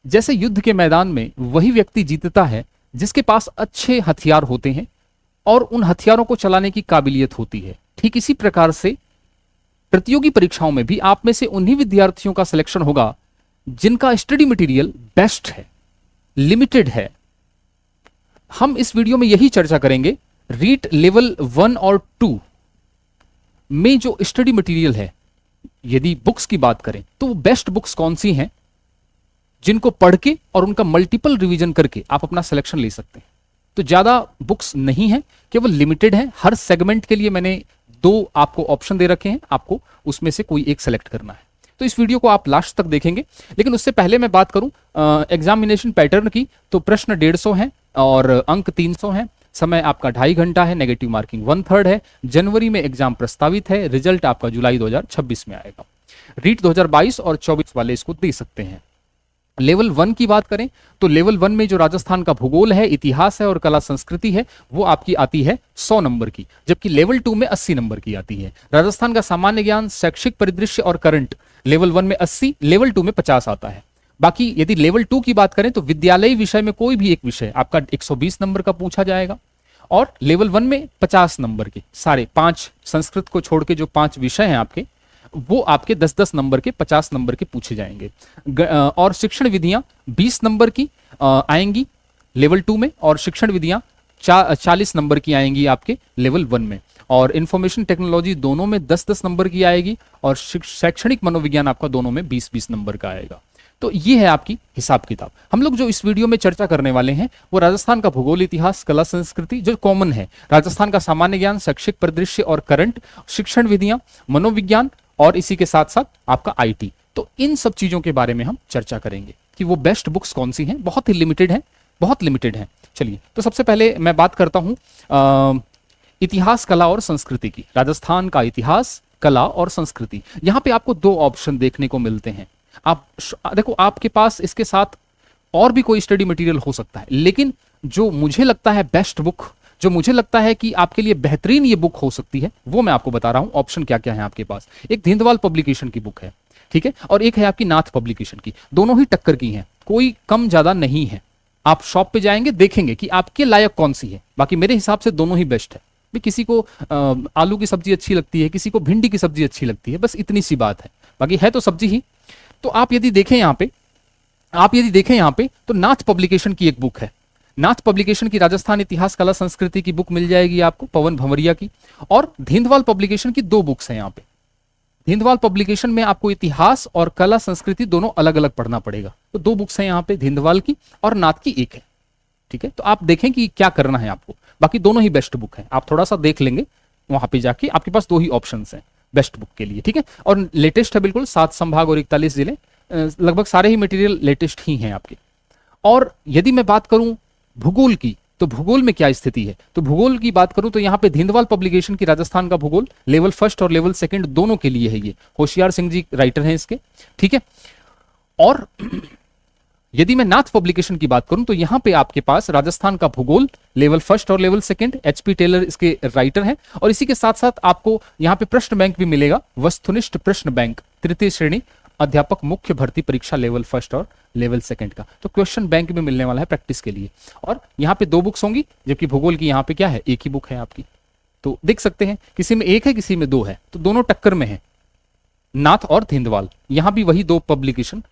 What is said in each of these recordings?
जैसे युद्ध के मैदान में वही व्यक्ति जीतता है जिसके पास अच्छे हथियार होते हैं और उन हथियारों को चलाने की काबिलियत होती है, ठीक इसी प्रकार से प्रतियोगी परीक्षाओं में भी आप में से उन्हीं विद्यार्थियों का सिलेक्शन होगा जिनका स्टडी मटेरियल बेस्ट है, लिमिटेड है। हम इस वीडियो में यही चर्चा करेंगे रीट लेवल 1 और 2 में जो स्टडी मटेरियल है, यदि बुक्स की बात करें तो वो बेस्ट बुक्स कौन सी हैं जिनको पढ़ के और उनका मल्टीपल रिवीजन करके आप अपना सिलेक्शन ले सकते हैं। तो ज्यादा बुक्स नहीं है, केवल लिमिटेड है। हर सेगमेंट के लिए मैंने 2 आपको ऑप्शन दे रखे हैं, आपको उसमें से कोई एक सेलेक्ट करना है। तो इस वीडियो को आप लास्ट तक देखेंगे। लेकिन उससे पहले मैं बात करूं एग्जामिनेशन पैटर्न की, तो प्रश्न 150 हैं और अंक 300 हैं। समय आपका 2.5 घंटा है, नेगेटिव मार्किंग 1/3 है। जनवरी में एग्जाम प्रस्तावित है, रिजल्ट आपका जुलाई 2026 में आएगा। रीट 2022 और 24 वाले इसको दे सकते हैं। लेवल 1 की बात करें तो लेवल 1 में जो राजस्थान का भूगोल है, इतिहास है और कला संस्कृति है, वो आपकी आती है 100 नंबर की, जबकि लेवल 2 में 80 नंबर की आती है। राजस्थान का सामान्य ज्ञान, शैक्षिक परिदृश्य और करंट लेवल 1 में 80, लेवल 2 में 50 आता है। बाकी यदि लेवल 2 की बात करें तो विद्यालयी विषय में कोई भी एक विषय आपका 120 नंबर का पूछा जाएगा और लेवल 1 में 50 नंबर के सारे 5, संस्कृत को छोड़ के जो 5 विषय हैं आपके, वो आपके 10-10 नंबर के 50 नंबर के पूछे जाएंगे। और शिक्षण विधियां 20 नंबर की आएंगी लेवल 2 में और शिक्षण विधियां 40 नंबर की आएंगी आपके लेवल 1 में। और इंफॉर्मेशन टेक्नोलॉजी दोनों में 10-10 नंबर की आएगी और शैक्षणिक मनोविज्ञान आपका दोनों में 20-20 नंबर का आएगा। तो ये है आपकी हिसाब किताब। हम लोग जो इस वीडियो में चर्चा करने वाले हैं वो राजस्थान का भूगोल, इतिहास, कला संस्कृति जो कॉमन है, राजस्थान का सामान्य ज्ञान, शैक्षिक परिदृश्य और करंट, शिक्षण विधियां, मनोविज्ञान और इसी के साथ साथ आपका आईटी। तो इन सब चीजों के बारे में हम चर्चा करेंगे कि वो बेस्ट बुक्स कौन सी हैं। बहुत ही लिमिटेड है, बहुत लिमिटेड है। चलिए, तो सबसे पहले मैं बात करता हूं इतिहास, कला और संस्कृति की। राजस्थान का इतिहास, कला और संस्कृति, यहां पे आपको 2 ऑप्शन देखने को मिलते हैं। आप देखो, आपके पास इसके साथ और भी कोई स्टडी मटेरियल हो सकता है, लेकिन जो मुझे लगता है बेस्ट बुक, जो मुझे लगता है कि आपके लिए बेहतरीन ये बुक हो सकती है, वो मैं आपको बता रहा हूं। ऑप्शन क्या क्या है आपके पास। एक धिंदवाल पब्लिकेशन की बुक है, ठीक है, और एक है आपकी नाथ पब्लिकेशन की। दोनों ही टक्कर की हैं, कोई कम ज्यादा नहीं है। आप शॉप पे जाएंगे, देखेंगे कि आपके लायक कौन सी है। बाकी मेरे हिसाब से दोनों ही बेस्ट है। भी किसी को आलू की सब्जी अच्छी लगती है, किसी को भिंडी की सब्जी अच्छी लगती है, बस इतनी सी बात है। बाकी है तो सब्जी ही। तो आप यदि देखें यहाँ पे तो नाथ पब्लिकेशन की एक बुक है। नाथ पब्लिकेशन की राजस्थान इतिहास, कला संस्कृति की बुक मिल जाएगी आपको, पवन भंवरिया की। और धिंदवाल पब्लिकेशन की 2 बुक्स हैं यहाँ पे। धिंदवाल पब्लिकेशन में आपको इतिहास और कला संस्कृति दोनों अलग अलग पढ़ना पड़ेगा। तो 2 बुक्स हैं यहाँ पे, धिंदवाल की और नाथ की एक है, ठीक है। तो आप देखें कि क्या करना है आपको। बाकी दोनों ही बेस्ट बुक है, आप थोड़ा सा देख लेंगे वहां पे जाके, आपके पास 2 ही ऑप्शन हैं बेस्ट बुक के लिए, ठीक है। और लेटेस्ट है बिल्कुल, 7 संभाग और 41 जिले, लगभग सारे ही मटेरियल लेटेस्ट ही हैं आपके। और यदि मैं बात करूं भूगोल की, तो भूगोल में क्या स्थिति है। तो भूगोल की बात करूं तो यहां पे धिंदवाल पब्लिकेशन की राजस्थान का भूगोल लेवल 1 और लेवल 2 दोनों के लिए है। ये होशियार सिंह जी राइटर हैं इसके, ठीक है। और यदि मैं नाथ पब्लिकेशन की बात करूं तो यहां पे आपके पास राजस्थान का भूगोल लेवल 1 और लेवल 2, HP टेलर इसके राइटर हैं। और इसी के साथ साथ आपको यहां पे प्रश्न बैंक भी मिलेगा, वस्तुनिष्ठ प्रश्न बैंक, 3य श्रेणी अध्यापक मुख्य भर्ती परीक्षा लेवल 1 और लेवल 2 का। तो क्वेश्चन बैंक भी मिलने वाला है प्रैक्टिस के लिए। और यहाँ पे 2 बुक्स होंगी, जबकि भूगोल की यहाँ पे क्या है, एक ही बुक है आपकी। तो देख सकते हैं किसी में 1 है, किसी में 2 है, तो दोनों टक्कर में है, नाथ और धिंदवाल। यहां भी वही 2 पब्लिकेशन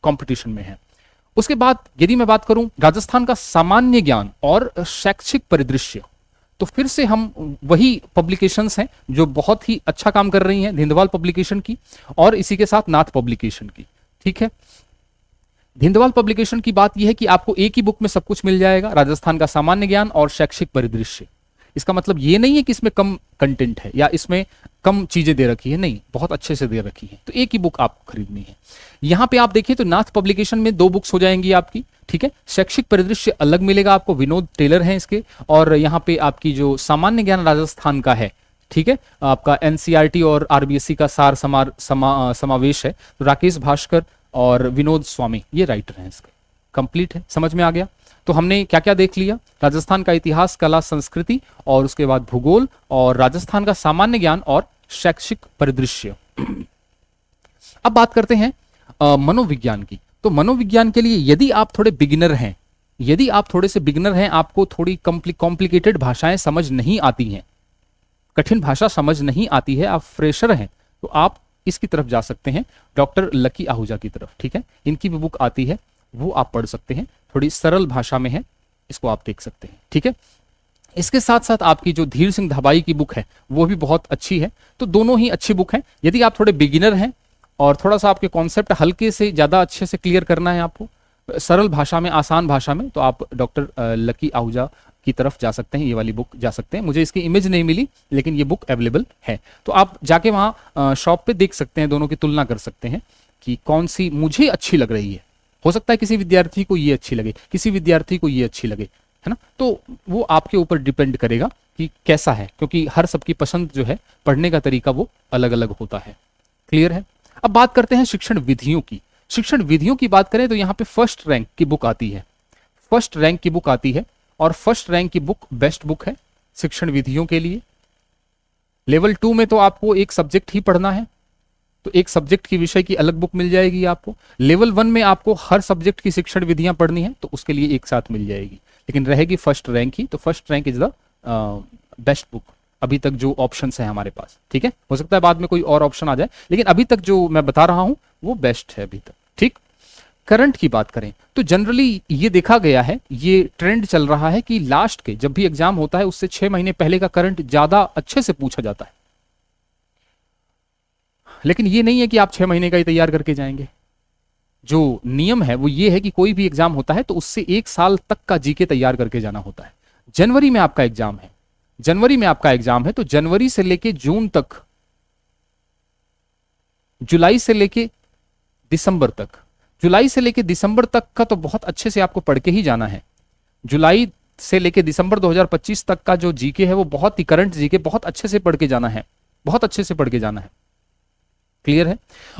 कंपटीशन में है। उसके बाद यदि मैं बात करूं राजस्थान का सामान्य ज्ञान और शैक्षिक परिदृश्य, तो फिर से हम वही पब्लिकेशंस हैं जो बहुत ही अच्छा काम कर रही हैं, धिंदवाल पब्लिकेशन की और इसी के साथ नाथ पब्लिकेशन की, ठीक है। धिंदवाल पब्लिकेशन की बात यह है कि आपको एक ही बुक में सब कुछ मिल जाएगा, राजस्थान का सामान्य ज्ञान और शैक्षिक परिदृश्य। इसका मतलब ये नहीं है कि इसमें कम कंटेंट है या इसमें कम चीजें दे रखी है, नहीं, बहुत अच्छे से दे रखी है। तो एक ही बुक आपको खरीदनी है। यहां पे आप देखिए तो नाथ पब्लिकेशन में 2 बुक्स हो जाएंगी आपकी, ठीक है। शैक्षिक परिदृश्य अलग मिलेगा आपको, विनोद टेलर हैं इसके। और यहाँ पे आपकी जो सामान्य ज्ञान राजस्थान का है, ठीक है, आपका NCERT और RBSC का सार समावेश है। तो राकेश भास्कर और विनोद स्वामी ये राइटर हैं इसके। कंप्लीट है, समझ में आ गया। तो हमने क्या क्या देख लिया, राजस्थान का इतिहास, कला, संस्कृति और उसके बाद भूगोल और राजस्थान का सामान्य ज्ञान और शैक्षिक परिदृश्य। अब बात करते हैं मनोविज्ञान की। तो मनोविज्ञान के लिए यदि आप थोड़े बिगिनर हैं, यदि आप थोड़े से बिगिनर हैं, आपको थोड़ी कॉम्प्लिकेटेड भाषाएं समझ नहीं आती हैं, कठिन भाषा समझ नहीं आती है, आप फ्रेशर हैं, तो आप इसकी तरफ जा सकते हैं, डॉक्टर लकी आहूजा की तरफ। ठीक है, इनकी भी बुक आती है, वो आप पढ़ सकते हैं, थोड़ी सरल भाषा में है, इसको आप देख सकते हैं। ठीक है, इसके साथ साथ आपकी जो धीर सिंह धाबाई की बुक है वो भी बहुत अच्छी है। तो दोनों ही अच्छी बुक हैं। यदि आप थोड़े बिगिनर हैं और थोड़ा सा आपके कॉन्सेप्ट हल्के से ज़्यादा अच्छे से क्लियर करना है आपको, सरल भाषा में, आसान भाषा में, तो आप डॉक्टर लकी आहूजा की तरफ जा सकते हैं, ये वाली बुक जा सकते हैं। मुझे इसकी इमेज नहीं मिली, लेकिन ये बुक अवेलेबल है, तो आप जाके वहाँ शॉप पे देख सकते हैं, दोनों की तुलना कर सकते हैं कि कौन सी मुझे अच्छी लग रही है। हो सकता है किसी विद्यार्थी को ये अच्छी लगे, किसी विद्यार्थी को ये अच्छी लगे, है ना। तो वो आपके ऊपर डिपेंड करेगा कि कैसा है, क्योंकि हर सबकी पसंद जो है, पढ़ने का तरीका वो अलग अलग होता है। क्लियर है। अब बात करते हैं शिक्षण विधियों की। शिक्षण विधियों की बात करें तो यहाँ पे फर्स्ट रैंक की बुक आती है, फर्स्ट रैंक की बुक आती है, और फर्स्ट रैंक की बुक बेस्ट बुक है शिक्षण विधियों के लिए। लेवल 2 में तो आपको एक सब्जेक्ट ही पढ़ना है, तो एक सब्जेक्ट की विषय की अलग बुक मिल जाएगी आपको। लेवल 1 में आपको हर सब्जेक्ट की शिक्षण विधियां पढ़नी है, तो उसके लिए एक साथ मिल जाएगी, लेकिन रहेगी फर्स्ट रैंक ही। तो first rank is the best book अभी तक जो ऑप्शंस है हमारे पास। ठीक है, हो सकता है बाद में कोई और ऑप्शन आ जाए, लेकिन अभी तक जो मैं बता रहा हूं वो बेस्ट है अभी तक। ठीक, करंट की बात करें तो जनरली ये देखा गया है, ये ट्रेंड चल रहा है कि लास्ट के जब भी एग्जाम होता है उससे 6 महीने पहले का करंट ज्यादा अच्छे से पूछा जाता है। लेकिन ये नहीं है कि आप 6 महीने का ही तैयार करके जाएंगे। जो नियम है वो ये है कि कोई भी एग्जाम होता है तो उससे 1 साल तक का जीके तैयार करके जाना होता है। जनवरी में आपका एग्जाम है, जनवरी में आपका एग्जाम है, तो जनवरी से लेके जून तक, जुलाई से लेके दिसंबर तक, जुलाई से लेके दिसंबर तक का तो बहुत अच्छे से आपको पढ़ के ही जाना है। जुलाई से लेके दिसंबर 2025 तक का जो जीके है वो बहुत ही करंट जीके, बहुत अच्छे से पढ़ के जाना है, बहुत अच्छे से पढ़ के जाना है। क्लियर है।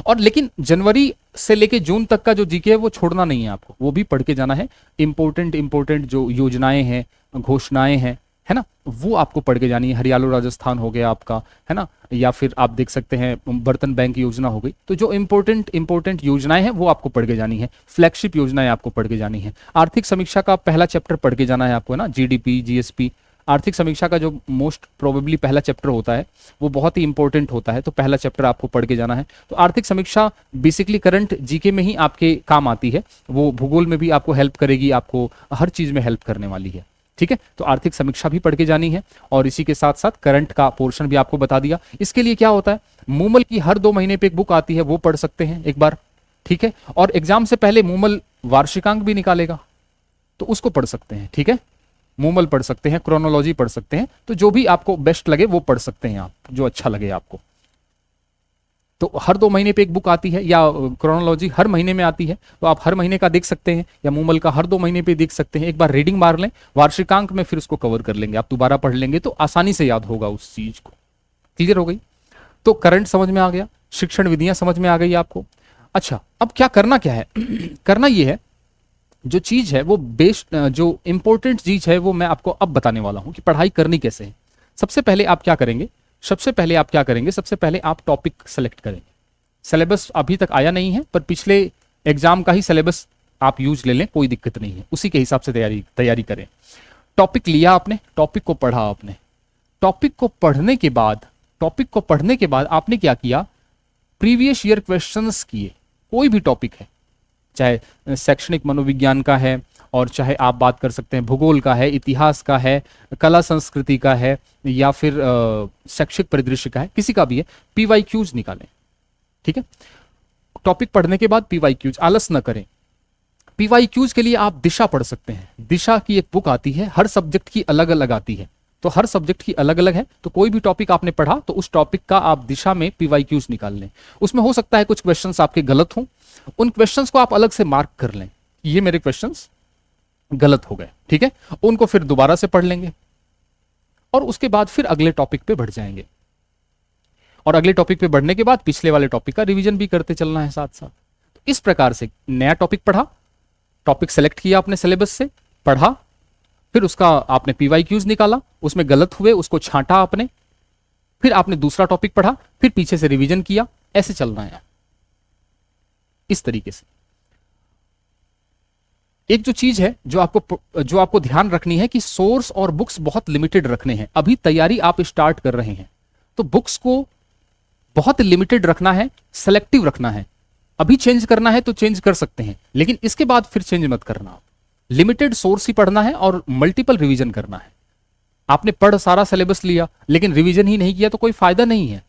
और लेकिन जनवरी से लेके जून तक का जो जीके है वो छोड़ना नहीं है आपको, वो भी पढ़ के जाना है। इंपॉर्टेंट जो योजनाएं हैं, घोषणाएं हैं, है ना, वो आपको पढ़ के जानी है। हरियाणा राजस्थान हो गया आपका, है ना, या फिर आप देख सकते हैं बर्तन बैंक योजना हो गई। तो जो इंपॉर्टेंट योजनाएं हैं वो आपको पढ़ के जानी है। फ्लैगशिप योजनाएं आपको पढ़ के जानी है। आर्थिक समीक्षा का पहला चैप्टर पढ़ के जाना है आपको, है ना, जीडीपी, जीएसपी। आर्थिक समीक्षा का जो मोस्ट प्रोबेबली पहला चैप्टर होता है वो बहुत ही इंपॉर्टेंट होता है, तो पहला चैप्टर आपको पढ़ के जाना है। तो आर्थिक समीक्षा बेसिकली करंट जीके में ही आपके काम आती है, वो भूगोल में भी आपको हेल्प करेगी, आपको हर चीज में हेल्प करने वाली है। ठीक है, तो आर्थिक समीक्षा भी पढ़ के जानी है, और इसी के साथ साथ करंट का पोर्शन भी आपको बता दिया। इसके लिए क्या होता है, मूमल की हर 2 महीने पे एक बुक आती है, वो पढ़ सकते हैं एक बार। ठीक है, और एग्जाम से पहले मूमल वार्षिकांक भी निकालेगा, तो उसको पढ़ सकते हैं। ठीक है, मूमल पढ़ सकते हैं, क्रोनोलॉजी पढ़ सकते हैं, तो जो भी आपको बेस्ट लगे वो पढ़ सकते हैं आप, जो अच्छा लगे आपको। तो हर 2 महीने पे एक बुक आती है, या क्रोनोलॉजी हर महीने में आती है, तो आप हर महीने का देख सकते हैं, या मूमल का हर 2 महीने पे देख सकते हैं। एक बार रीडिंग मार लें, वार्षिकांक में फिर उसको कवर कर लेंगे, आप दोबारा पढ़ लेंगे तो आसानी से याद होगा उस चीज को। क्लियर हो गई। तो करंट समझ में आ गया, शिक्षण विधियां समझ में आ गई आपको। अच्छा, अब क्या करना, क्या है करना ये है, जो चीज है वो बेस्ट, जो इंपॉर्टेंट चीज है वो मैं आपको अब बताने वाला हूं कि पढ़ाई करनी कैसे है। सबसे पहले आप क्या करेंगे, सबसे पहले आप टॉपिक सेलेक्ट करेंगे। सिलेबस अभी तक आया नहीं है, पर पिछले एग्जाम का ही सिलेबस आप यूज ले लें, कोई दिक्कत नहीं है, उसी के हिसाब से तैयारी करें। टॉपिक लिया आपने, टॉपिक को पढ़ा आपने, टॉपिक को पढ़ने के बाद आपने क्या किया, प्रीवियस ईयर क्वेश्चंस किए। कोई भी टॉपिक है, चाहे शैक्षणिक मनोविज्ञान का है, और चाहे आप बात कर सकते हैं भूगोल का है, इतिहास का है, कला संस्कृति का है, या फिर शैक्षिक परिदृश्य का है, किसी का भी है, पीवाईक्यूज निकालें। ठीक है, टॉपिक पढ़ने के बाद पीवाईक्यूज, आलस न करें। पीवाईक्यूज के लिए आप दिशा पढ़ सकते हैं। दिशा की एक बुक आती है, हर सब्जेक्ट की अलग अलग आती है, तो हर सब्जेक्ट की अलग अलग है। तो कोई भी टॉपिक आपने पढ़ा तो उस टॉपिक का आप दिशा में पीवाईक्यूज निकाल लें। उसमें हो सकता है कुछ क्वेश्चंस आपके गलत हों, उन क्वेश्चंस को आप अलग से मार्क कर लें, ये मेरे क्वेश्चंस गलत हो गए। ठीक है, उनको फिर दोबारा से पढ़ लेंगे, और उसके बाद फिर अगले टॉपिक पे बढ़ जाएंगे, और अगले टॉपिक पे बढ़ने के बाद पिछले वाले टॉपिक का रिवीजन भी करते चलना है साथ साथ। तो इस प्रकार से नया टॉपिक पढ़ा, टॉपिक सेलेक्ट किया अपने सिलेबस से, पढ़ा, फिर उसका आपने पीवाईक्यूज निकाला, उसमें गलत हुए उसको छांटा आपने, फिर आपने दूसरा टॉपिक पढ़ा, फिर पीछे से रिवीजन किया, ऐसे चलना है इस तरीके से। एक जो चीज है जो आपको ध्यान रखनी है कि सोर्स और बुक्स बहुत लिमिटेड रखने हैं। अभी तैयारी आप स्टार्ट कर रहे हैं तो बुक्स को बहुत लिमिटेड रखना है, सेलेक्टिव रखना है। अभी चेंज करना है तो चेंज कर सकते हैं, लेकिन इसके बाद फिर चेंज मत करना। आप लिमिटेड सोर्स ही पढ़ना है और मल्टीपल रिवीजन करना है। आपने पढ़ सारा सिलेबस लिया लेकिन रिवीजन ही नहीं किया तो कोई फायदा नहीं है।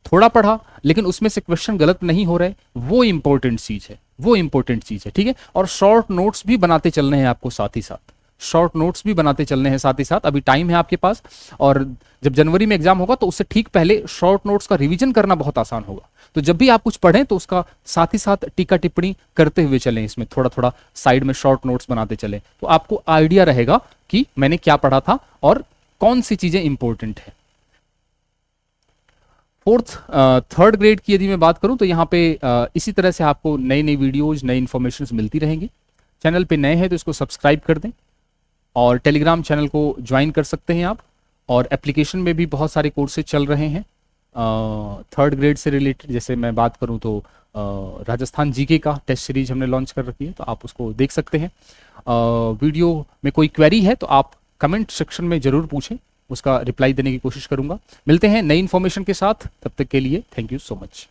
थोड़ा पढ़ा लेकिन उसमें से क्वेश्चन गलत नहीं हो रहे, वो इंपॉर्टेंट चीज है, वो इंपॉर्टेंट चीज है। ठीक है, और शॉर्ट नोट्स भी बनाते चलने हैं आपको, साथ ही साथ शॉर्ट नोट्स भी बनाते चलने हैं साथ ही साथ। अभी टाइम है आपके पास, और जब जनवरी में एग्जाम होगा तो उससे ठीक पहले शॉर्ट नोट्स का रिवीजन करना बहुत आसान होगा। तो जब भी आप कुछ पढ़ें तो उसका साथ ही साथ टीका टिप्पणी करते हुए चलें, इसमें थोड़ा थोड़ा साइड में शॉर्ट नोट्स बनाते चलें, तो आपको आइडिया रहेगा कि मैंने क्या पढ़ा था और कौन सी चीजें इंपॉर्टेंट है। थर्ड ग्रेड की यदि मैं बात करूं तो यहाँ पे इसी तरह से आपको नई नई वीडियोज, नई इंफॉर्मेशन मिलती रहेंगी। चैनल पे नए हैं तो इसको सब्सक्राइब कर दें और टेलीग्राम चैनल को ज्वाइन कर सकते हैं आप। और एप्लीकेशन में भी बहुत सारे कोर्सेज चल रहे हैं थर्ड ग्रेड से रिलेटेड। जैसे मैं बात करूं तो राजस्थान जीके का टेस्ट सीरीज हमने लॉन्च कर रखी है, तो आप उसको देख सकते हैं। वीडियो में कोई क्वेरी है तो आप कमेंट सेक्शन में जरूर पूछें, उसका रिप्लाई देने की कोशिश करूंगा। मिलते हैं नई इन्फॉर्मेशन के साथ, तब तक के लिए थैंक यू सो मच।